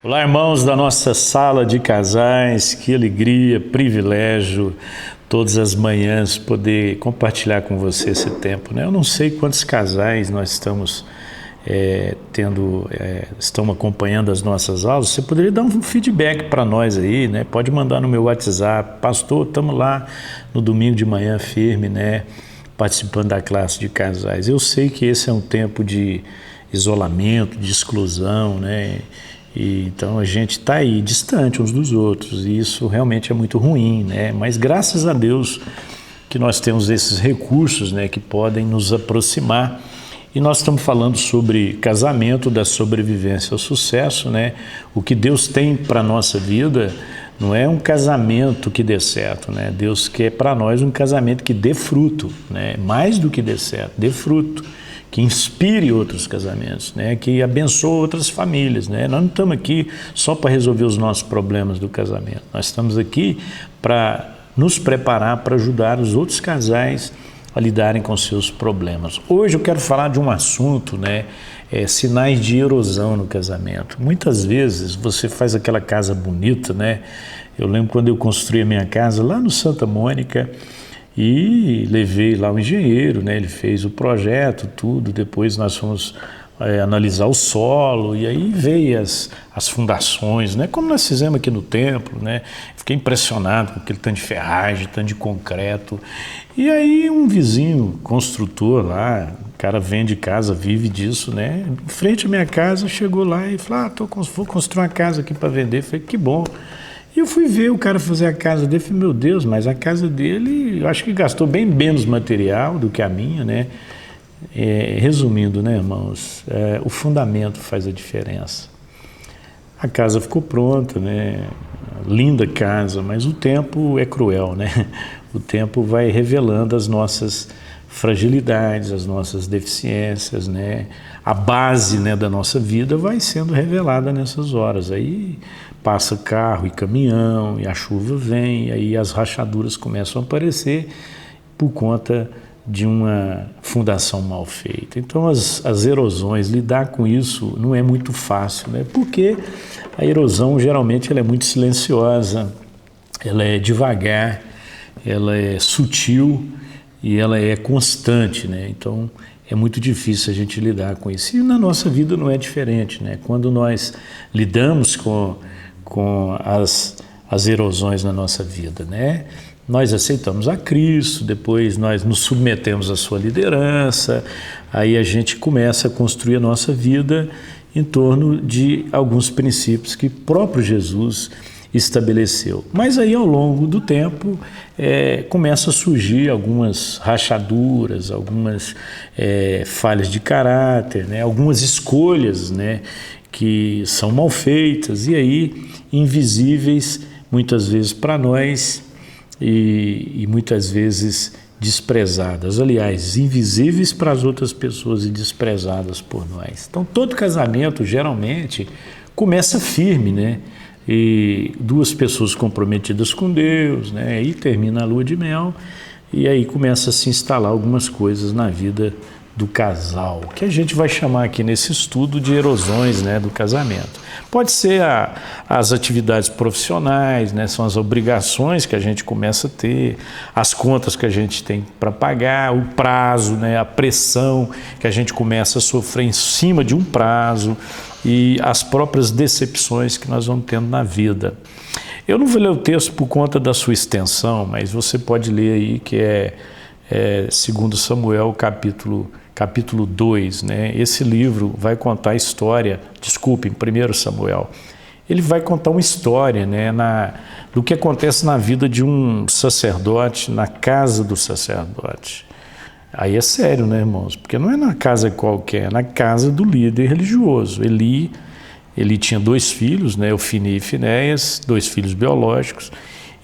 Olá, irmãos da nossa sala de casais, que alegria, privilégio, todas as manhãs poder compartilhar com você esse tempo, né? Eu não sei quantos casais nós estamos estão acompanhando as nossas aulas. Você poderia dar um feedback para nós aí, né? Pode mandar no meu WhatsApp, pastor, estamos lá no domingo de manhã firme, né? Participando da classe de casais. Eu sei que esse é um tempo de isolamento, de exclusão, né? E então a gente está aí distante uns dos outros e isso realmente é muito ruim, né? Mas graças a Deus que nós temos esses recursos, né, que podem nos aproximar. E nós estamos falando sobre casamento, da sobrevivência ao sucesso, né? O que Deus tem para a nossa vida não é um casamento que dê certo, né? Deus quer para nós um casamento que dê fruto, né? Mais do que dê certo, dê fruto, que inspire outros casamentos, né? Que abençoe outras famílias, né? Nós não estamos aqui só para resolver os nossos problemas do casamento, nós estamos aqui para nos preparar para ajudar os outros casais a lidarem com seus problemas. Hoje eu quero falar de um assunto, né? Sinais de erosão no casamento. Muitas vezes você faz aquela casa bonita, né? Eu lembro quando eu construí a minha casa lá no Santa Mônica, e levei lá o engenheiro, né? Ele fez o projeto, tudo. Depois nós fomos analisar o solo e aí veio as fundações, né? Como nós fizemos aqui no templo, né? Fiquei impressionado com aquele tanto de ferragem, tanto de concreto. E aí um vizinho construtor lá, o cara vende casa, vive disso, né? Em frente à minha casa, chegou lá e falou: vou construir uma casa aqui para vender. Eu falei: que bom. E eu fui ver o cara fazer a casa dele, falei: meu Deus, mas a casa dele, eu acho que gastou bem menos material do que a minha, né? Resumindo, né, irmãos, o fundamento faz a diferença. A casa ficou pronta, né? Linda casa, mas o tempo é cruel, né? O tempo vai revelando as nossas fragilidades, as nossas deficiências, né? A base, né, da nossa vida vai sendo revelada nessas horas. Aí passa carro e caminhão, e a chuva vem, e aí as rachaduras começam a aparecer por conta de uma fundação mal feita. Então as erosões, lidar com isso não é muito fácil, né? Porque a erosão geralmente ela é muito silenciosa, ela é devagar, ela é sutil e ela é constante, né? Então é muito difícil a gente lidar com isso. E na nossa vida não é diferente, né? Quando nós lidamos com as erosões na nossa vida, né? Nós aceitamos a Cristo, depois nós nos submetemos à sua liderança, aí a gente começa a construir a nossa vida em torno de alguns princípios que o próprio Jesus estabeleceu. Mas aí ao longo do tempo começa a surgir algumas rachaduras, algumas falhas de caráter, né? Algumas escolhas, né, que são mal feitas e aí invisíveis muitas vezes para nós e muitas vezes desprezadas. Aliás, invisíveis para as outras pessoas e desprezadas por nós. Então todo casamento geralmente começa firme, né? E duas pessoas comprometidas com Deus, né? E termina a lua de mel e aí começa a se instalar algumas coisas na vida do casal, que a gente vai chamar aqui nesse estudo de erosões, né, do casamento. Pode ser as atividades profissionais, né, são as obrigações que a gente começa a ter, as contas que a gente tem para pagar, o prazo, né, a pressão que a gente começa a sofrer em cima de um prazo e as próprias decepções que nós vamos tendo na vida. Eu não vou ler o texto por conta da sua extensão, mas você pode ler aí que é 2 Samuel, capítulo 2, né? Esse livro vai contar a história, desculpe, 1 Samuel, ele vai contar uma história, né, do que acontece na vida de um sacerdote, na casa do sacerdote. Aí é sério, né, irmãos? Porque não é na casa qualquer, é na casa do líder religioso. Ele tinha 2 filhos, né, Ofni e Finéias, 2 filhos biológicos,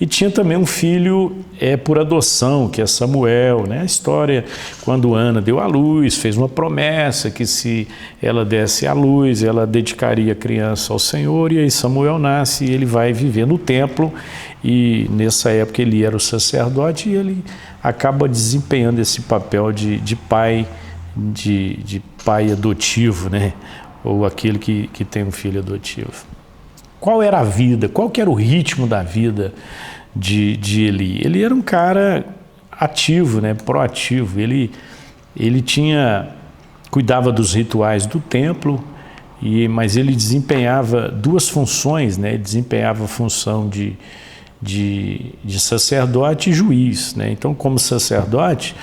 e tinha também um filho por adoção, que é Samuel, né? A história, quando Ana deu à luz, fez uma promessa que se ela desse à luz, ela dedicaria a criança ao Senhor, e aí Samuel nasce e ele vai viver no templo, e nessa época ele era o sacerdote e ele acaba desempenhando esse papel de pai, de pai adotivo, né? Ou aquele que tem um filho adotivo. Qual era a vida? Qual que era o ritmo da vida de Eli? Ele era um cara ativo, né? Proativo. Ele cuidava dos rituais do templo, mas ele desempenhava duas funções, né? Ele desempenhava a função de sacerdote e juiz, né? Então, como sacerdote,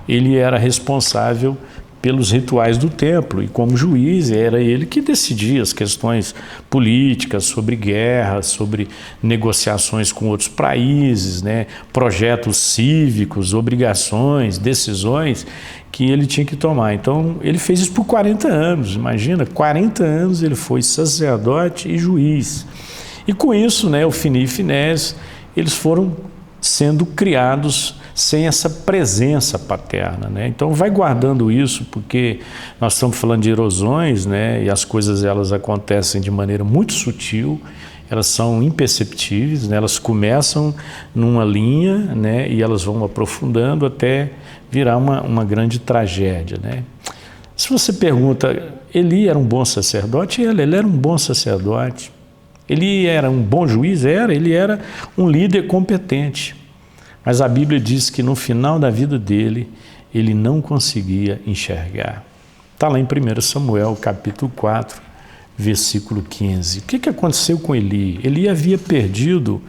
ele era responsável pelos rituais do templo, e como juiz era ele que decidia as questões políticas, sobre guerra, sobre negociações com outros países, né? Projetos cívicos, obrigações, decisões que ele tinha que tomar. Então ele fez isso por 40 anos, imagina, 40 anos ele foi sacerdote e juiz. E com isso, né, Ofni e Finés, eles foram sendo criados sem essa presença paterna, né? Então vai guardando isso, porque nós estamos falando de erosões, né? E as coisas elas acontecem de maneira muito sutil, elas são imperceptíveis, né? Elas começam numa linha, né? E elas vão aprofundando até virar uma grande tragédia, né? Se você pergunta, Eli era um bom sacerdote? Ele era um bom sacerdote. Ele era um bom juiz? Ele era um líder competente. Mas a Bíblia diz que no final da vida dele, ele não conseguia enxergar. Está lá em 1 Samuel, capítulo 4, versículo 15. O que aconteceu com Eli? Eli havia perdido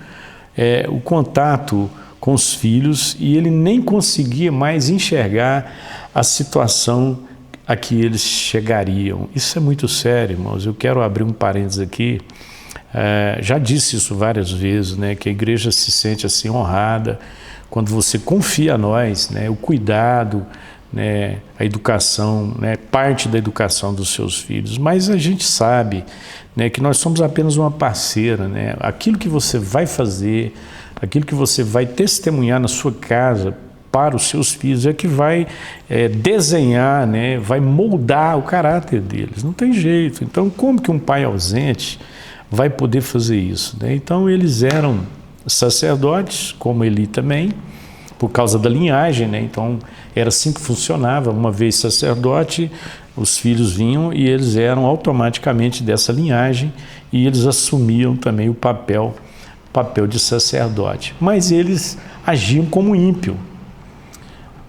o contato com os filhos e ele nem conseguia mais enxergar a situação a que eles chegariam. Isso é muito sério, irmãos. Eu quero abrir um parênteses aqui. Já disse isso várias vezes, né, que a igreja se sente assim honrada quando você confia a nós, né, o cuidado, né, a educação, né, parte da educação dos seus filhos. Mas a gente sabe, né, que nós somos apenas uma parceira, né? Aquilo que você vai fazer, aquilo que você vai testemunhar na sua casa para os seus filhos é que vai desenhar, né, vai moldar o caráter deles. Não tem jeito. Então, como que um pai ausente vai poder fazer isso, né? Então eles eram sacerdotes, como Eli também, por causa da linhagem, né? Então era assim que funcionava. Uma vez sacerdote, os filhos vinham e eles eram automaticamente dessa linhagem e eles assumiam também o papel de sacerdote. Mas eles agiam como ímpio.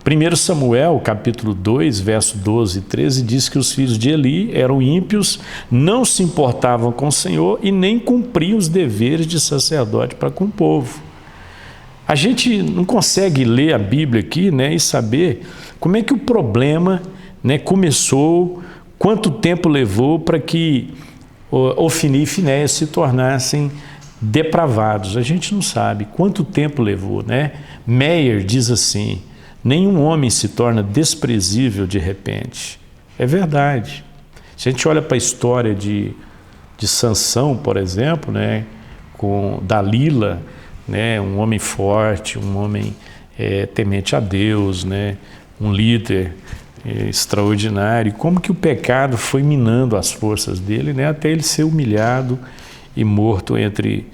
1 Samuel, capítulo 2, verso 12 e 13, diz que os filhos de Eli eram ímpios, não se importavam com o Senhor e nem cumpriam os deveres de sacerdote para com o povo. A gente não consegue ler a Bíblia aqui, né, e saber como é que o problema, né, começou, quanto tempo levou para que Ofni e Finéias se tornassem depravados. A gente não sabe quanto tempo levou, né? Meyer diz assim: nenhum homem se torna desprezível de repente. É verdade. Se a gente olha para a história de Sansão, por exemplo, né, com Dalila, né, um homem forte, um homem temente a Deus, né, um líder extraordinário, como que o pecado foi minando as forças dele, né, até ele ser humilhado e morto entre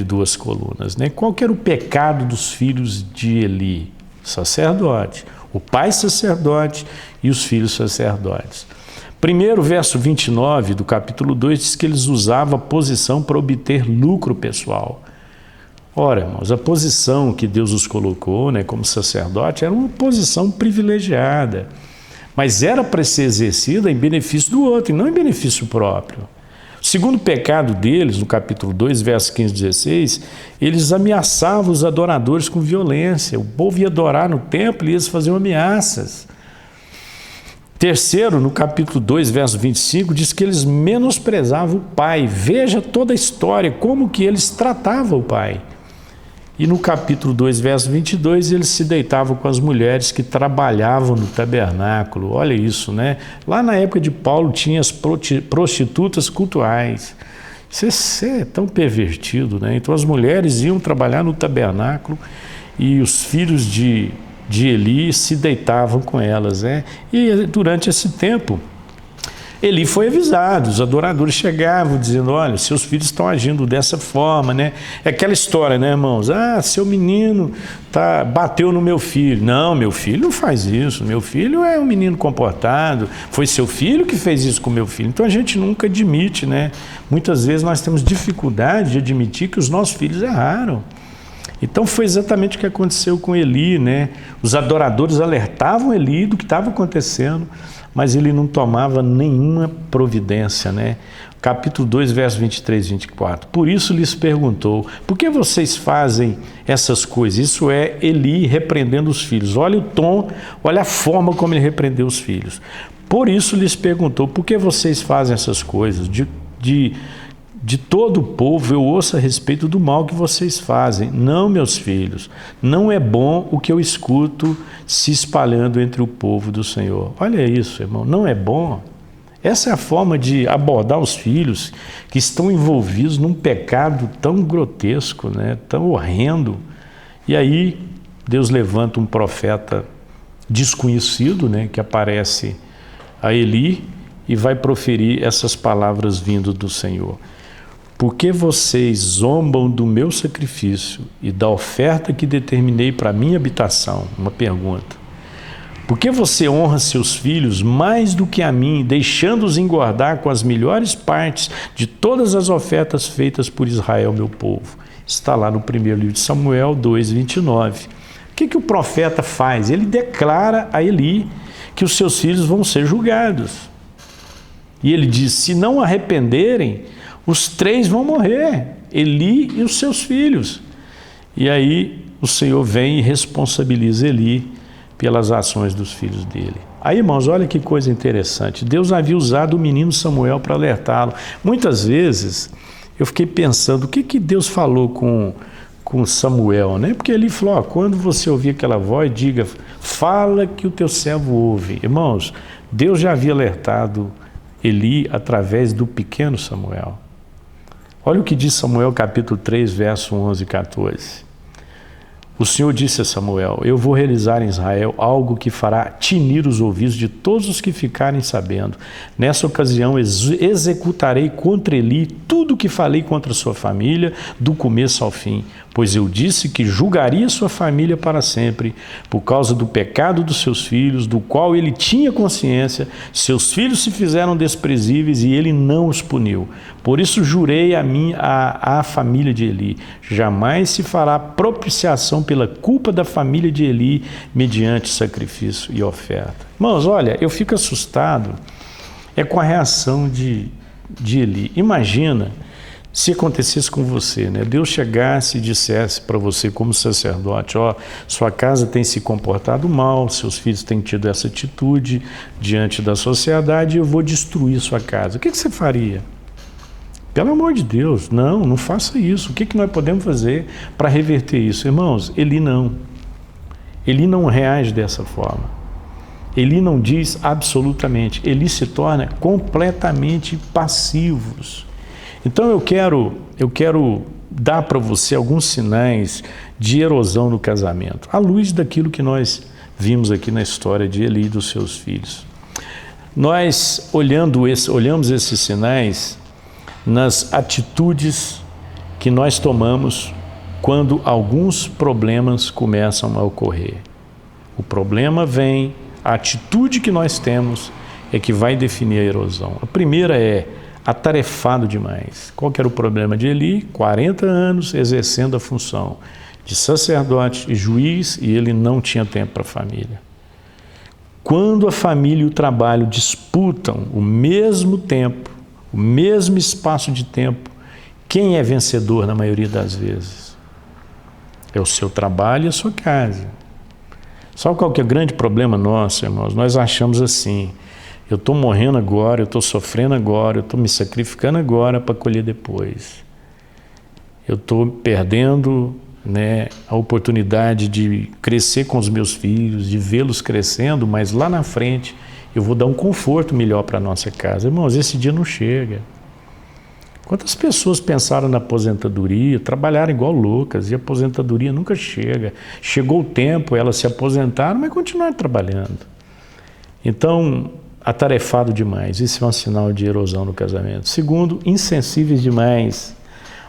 duas colunas, né? Qual que era o pecado dos filhos de Eli? Sacerdote, o pai sacerdote e os filhos sacerdotes. Primeiro, verso 29 do capítulo 2 diz que eles usavam a posição para obter lucro pessoal. Ora, irmãos, a posição que Deus os colocou, né, como sacerdote era uma posição privilegiada, mas era para ser exercida em benefício do outro e não em benefício próprio. O segundo pecado deles, no capítulo 2, versos 15 e 16, eles ameaçavam os adoradores com violência. O povo ia adorar no templo e eles faziam ameaças. Terceiro, no capítulo 2, verso 25, diz que eles menosprezavam o pai. Veja toda a história, como que eles tratavam o pai. E no capítulo 2, verso 22, eles se deitavam com as mulheres que trabalhavam no tabernáculo. Olha isso, né? Lá na época de Paulo tinha as prostitutas cultuais. Isso é tão pervertido, né? Então as mulheres iam trabalhar no tabernáculo e os filhos de Eli se deitavam com elas, né? E durante esse tempo, Eli foi avisado, os adoradores chegavam dizendo, olha, seus filhos estão agindo dessa forma, né? É aquela história, né, irmãos? Ah, seu menino bateu no meu filho. Não, meu filho não faz isso, meu filho é um menino comportado, foi seu filho que fez isso com meu filho. Então a gente nunca admite, né? Muitas vezes nós temos dificuldade de admitir que os nossos filhos erraram. Então foi exatamente o que aconteceu com Eli, né? Os adoradores alertavam Eli do que estava acontecendo, mas ele não tomava nenhuma providência, né? Capítulo 2, versos 23 e 24. Por isso lhes perguntou, por que vocês fazem essas coisas? Isso é Eli repreendendo os filhos. Olha o tom, olha a forma como ele repreendeu os filhos. Por isso lhes perguntou, por que vocês fazem essas coisas? De todo o povo eu ouço a respeito do mal que vocês fazem. Não, meus filhos, não é bom o que eu escuto se espalhando entre o povo do Senhor. Olha isso, irmão, não é bom. Essa é a forma de abordar os filhos que estão envolvidos num pecado tão grotesco, né, tão horrendo. E aí Deus levanta um profeta desconhecido, né, que aparece a Eli e vai proferir essas palavras vindo do Senhor. Por que vocês zombam do meu sacrifício e da oferta que determinei para a minha habitação? Uma pergunta. Por que você honra seus filhos mais do que a mim, deixando-os engordar com as melhores partes de todas as ofertas feitas por Israel, meu povo? Está lá no primeiro livro de Samuel 2:29. O que o profeta faz? Ele declara a Eli que os seus filhos vão ser julgados. E ele diz, se não arrependerem, os 3 vão morrer, Eli e os seus filhos. E aí o Senhor vem e responsabiliza Eli pelas ações dos filhos dele. Aí, irmãos, olha que coisa interessante. Deus havia usado o menino Samuel para alertá-lo. Muitas vezes eu fiquei pensando, o que Deus falou com Samuel, né? Porque ele falou, quando você ouvir aquela voz, diga, fala que o teu servo ouve. Irmãos, Deus já havia alertado Eli através do pequeno Samuel. Olha o que diz Samuel capítulo 3, verso 11 e 14. O Senhor disse a Samuel, eu vou realizar em Israel algo que fará tinir os ouvidos de todos os que ficarem sabendo. Nessa ocasião executarei contra Eli tudo o que falei contra sua família, do começo ao fim. Pois eu disse que julgaria sua família para sempre, por causa do pecado dos seus filhos, do qual ele tinha consciência. Seus filhos se fizeram desprezíveis e ele não os puniu. Por isso jurei à família de Eli, jamais se fará propiciação pela culpa da família de Eli, mediante sacrifício e oferta. Irmãos, olha, eu fico assustado com a reação de Eli. Imagina se acontecesse com você, né? Deus chegasse e dissesse para você como sacerdote, sua casa tem se comportado mal, seus filhos têm tido essa atitude diante da sociedade, eu vou destruir sua casa. O que você faria? Pelo amor de Deus, não faça isso. O que nós podemos fazer para reverter isso? Irmãos, Eli não reage dessa forma. Eli não diz absolutamente, Eli se torna completamente passivos. Então eu quero dar para você alguns sinais de erosão no casamento, à luz daquilo que nós vimos aqui na história de Eli e dos seus filhos. Nós olhamos esses sinais nas atitudes que nós tomamos quando alguns problemas começam a ocorrer. O problema vem, a atitude que nós temos é que vai definir a erosão. A primeira é atarefado demais. Qual que era o problema de Eli? 40 anos exercendo a função de sacerdote e juiz e ele não tinha tempo para a família. Quando a família e o trabalho disputam o mesmo tempo, o mesmo espaço de tempo, quem é vencedor na maioria das vezes? É o seu trabalho e a sua casa. Sabe qual que é o grande problema nosso, irmãos? Nós achamos assim, eu estou morrendo agora, eu estou sofrendo agora, eu estou me sacrificando agora para colher depois. Eu estou perdendo, a oportunidade de crescer com os meus filhos, de vê-los crescendo, mas lá na frente eu vou dar um conforto melhor para a nossa casa. Irmãos, esse dia não chega. Quantas pessoas pensaram na aposentadoria, trabalharam igual loucas e a aposentadoria nunca chega. Chegou o tempo, elas se aposentaram, mas continuaram trabalhando. Então, atarefado demais. Isso é um sinal de erosão no casamento. Segundo, insensíveis demais.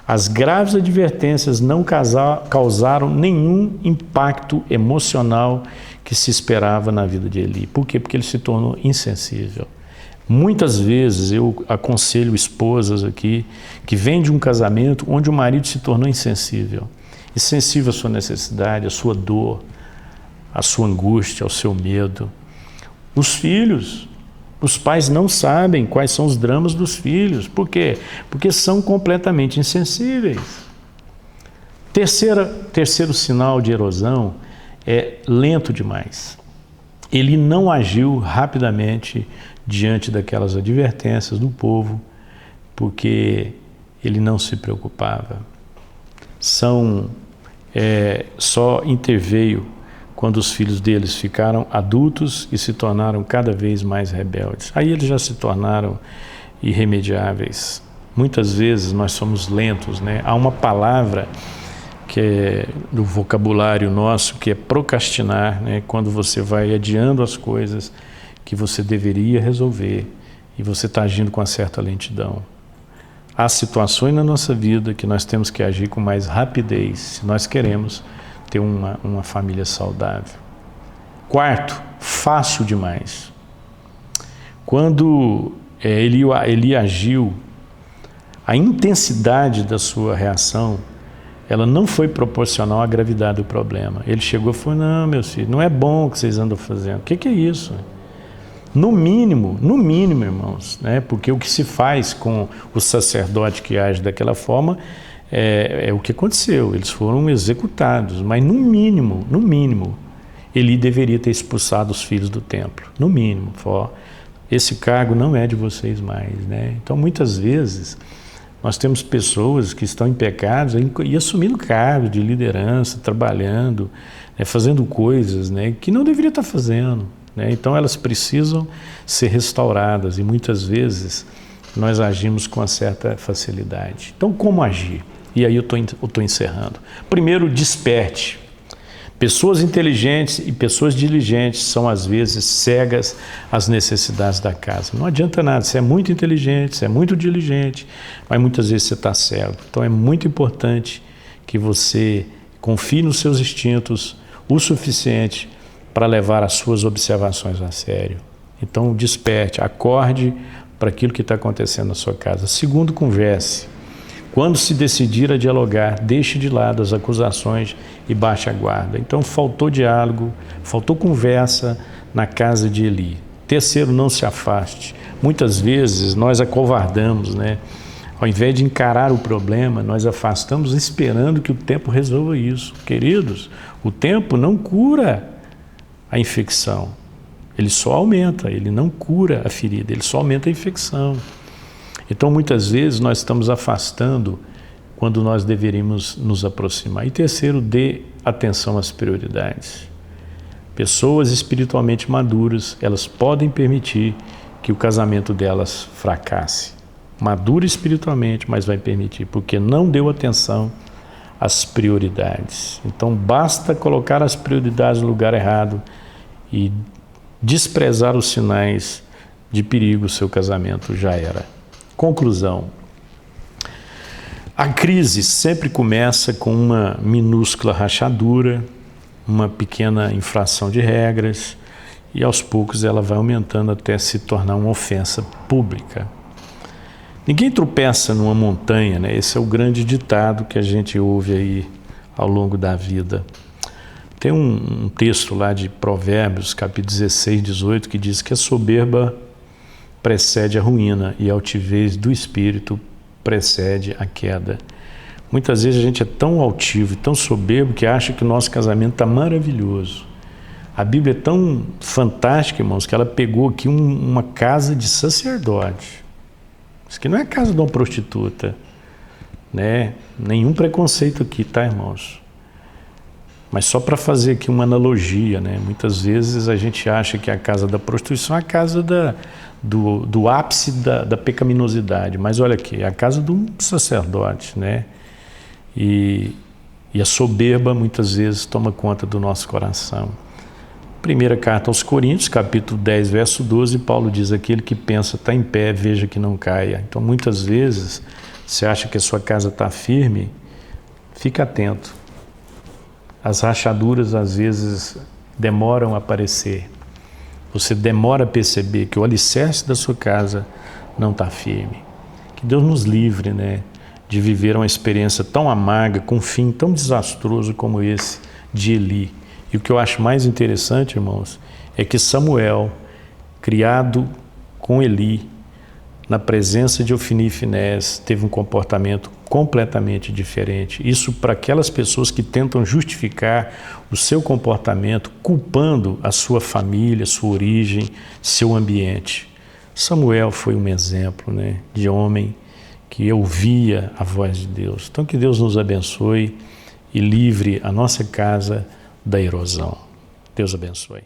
As graves advertências não causaram nenhum impacto emocional que se esperava na vida de Eli. Por quê? Porque ele se tornou insensível. Muitas vezes eu aconselho esposas aqui que vêm de um casamento onde o marido se tornou insensível. Insensível à sua necessidade, à sua dor, à sua angústia, ao seu medo. Os filhos, os pais não sabem quais são os dramas dos filhos. Por quê? Porque são completamente insensíveis. Terceiro sinal de erosão é lento demais. Ele não agiu rapidamente diante daquelas advertências do povo, porque ele não se preocupava. Só interveio quando os filhos deles ficaram adultos e se tornaram cada vez mais rebeldes. Aí eles já se tornaram irremediáveis. Muitas vezes nós somos lentos, né? Há uma palavra que é do vocabulário nosso, que é procrastinar, né? Quando você vai adiando as coisas que você deveria resolver e você está agindo com uma certa lentidão. Há situações na nossa vida que nós temos que agir com mais rapidez se nós queremos ter uma família saudável. Quarto, fácil demais. Quando Eli agiu, a intensidade da sua reação, ela não foi proporcional à gravidade do problema. Ele chegou e falou: não, meus filhos, não é bom o que vocês andam fazendo. O que é isso? No mínimo, irmãos, né? Porque o que se faz com o sacerdote que age daquela forma é o que aconteceu. Eles foram executados, mas no mínimo, Eli deveria ter expulsado os filhos do templo. No mínimo, esse cargo não é de vocês mais, né? Então, muitas vezes, nós temos pessoas que estão em pecados e assumindo cargos de liderança, trabalhando, né, fazendo coisas, né, que não deveria estar fazendo. Então elas precisam ser restauradas e muitas vezes nós agimos com uma certa facilidade. Então como agir? E aí eu estou encerrando. Primeiro, desperte. Pessoas inteligentes e pessoas diligentes são às vezes cegas às necessidades da casa. Não adianta nada, você é muito inteligente, você é muito diligente, mas muitas vezes você está cego. Então é muito importante que você confie nos seus instintos o suficiente para levar as suas observações a sério. Então, desperte, acorde para aquilo que está acontecendo na sua casa. Segundo, converse. Quando se decidir a dialogar, deixe de lado as acusações e baixe a guarda. Então, faltou diálogo, faltou conversa na casa de Eli. Terceiro, não se afaste. Muitas vezes nós acovardamos, né? Ao invés de encarar o problema, nós afastamos esperando que o tempo resolva isso. Queridos, o tempo não cura a infecção, ele só aumenta, ele não cura a ferida, ele só aumenta a infecção. Então muitas vezes nós estamos afastando quando nós deveríamos nos aproximar. E terceiro, dê atenção às prioridades. Pessoas espiritualmente maduras, elas podem permitir que o casamento delas fracasse. Madura espiritualmente, mas vai permitir, porque não deu atenção às prioridades. Então basta colocar as prioridades no lugar errado e desprezar os sinais de perigo, seu casamento já era. Conclusão. A crise sempre começa com uma minúscula rachadura, uma pequena infração de regras, e aos poucos ela vai aumentando até se tornar uma ofensa pública. Ninguém tropeça numa montanha, né? Esse é o grande ditado que a gente ouve aí ao longo da vida. Tem um texto lá de Provérbios, capítulo 16, 18, que diz que a soberba precede a ruína e a altivez do espírito precede a queda. Muitas vezes a gente é tão altivo e tão soberbo que acha que o nosso casamento está maravilhoso. A Bíblia é tão fantástica, irmãos, que ela pegou aqui uma casa de sacerdote. Isso aqui não é a casa de uma prostituta, né? Nenhum preconceito aqui, tá, irmãos? Mas só para fazer aqui uma analogia, né? Muitas vezes a gente acha que a casa da prostituição é a casa do ápice da pecaminosidade. Mas olha aqui, é a casa de um sacerdote, né? E a soberba muitas vezes toma conta do nosso coração. Primeira carta aos Coríntios, capítulo 10, verso 12, Paulo diz: aquele que pensa está em pé, veja que não caia. Então, muitas vezes, você acha que a sua casa está firme, fica atento. As rachaduras, às vezes, demoram a aparecer. Você demora a perceber que o alicerce da sua casa não está firme. Que Deus nos livre, né, de viver uma experiência tão amarga, com um fim tão desastroso como esse de Eli. E o que eu acho mais interessante, irmãos, é que Samuel, criado com Eli, na presença de Ofni e Finés, teve um comportamento completamente diferente. Isso para aquelas pessoas que tentam justificar o seu comportamento, culpando a sua família, sua origem, seu ambiente. Samuel foi um exemplo, né, de homem que ouvia a voz de Deus. Então, que Deus nos abençoe e livre a nossa casa da erosão. Deus abençoe.